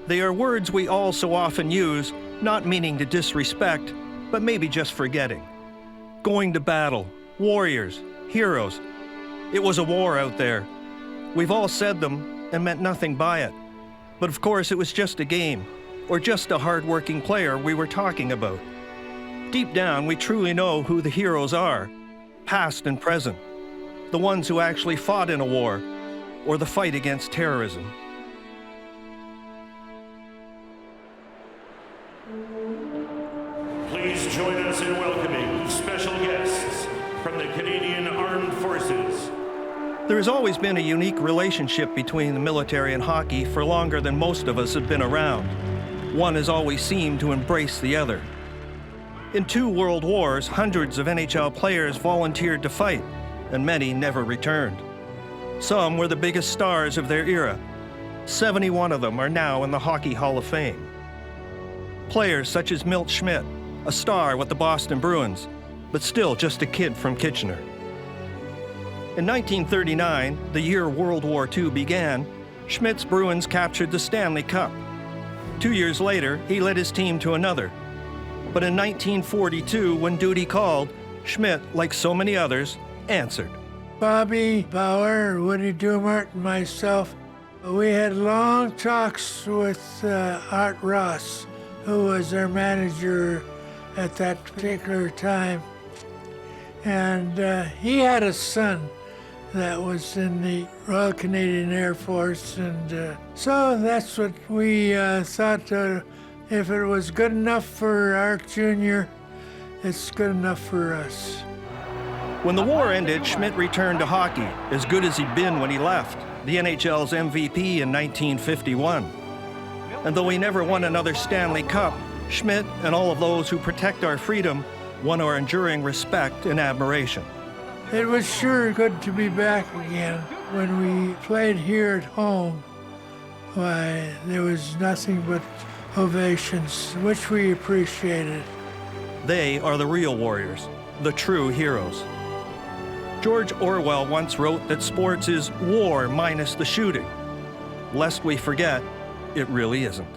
They are words we all so often use, not meaning to disrespect, but maybe just forgetting. Going to battle, warriors, heroes. It was a war out there. We've all said them and meant nothing by it. But of course it was just a game, or just a hard-working player we were talking about. Deep down, we truly know who the heroes are, past and present. The ones who actually fought in a war, or the fight against terrorism. Please join us in welcoming special guests from the Canadian Armed Forces. There has always been a unique relationship between the military and hockey for longer than most of us have been around. One has always seemed to embrace the other. In 2 world wars, hundreds of NHL players volunteered to fight, and many never returned. Some were the biggest stars of their era. 71 of them are now in the Hockey Hall of Fame. Players such as Milt Schmidt, a star with the Boston Bruins, but still just a kid from Kitchener. In 1939, the year World War II began, Schmidt's Bruins captured the Stanley Cup. 2 years later, he led his team to another. But in 1942, when duty called, Schmidt, like so many others, answered. Bobby Bauer, Woody Dumart, and myself, we had long talks with Art Ross, who was our manager at that particular time. And he had a son that was in the Royal Canadian Air Force, and so that's what we thought. If it was good enough for Art Jr., it's good enough for us. When the war ended, Schmidt returned to hockey, as good as he'd been when he left, the NHL's MVP in 1951. And though he never won another Stanley Cup, Schmidt and all of those who protect our freedom won our enduring respect and admiration. It was sure good to be back again. When we played here at home, why, there was nothing but ovations, which we appreciated. They are the real warriors, the true heroes. George Orwell once wrote that sports is war minus the shooting. Lest we forget, it really isn't.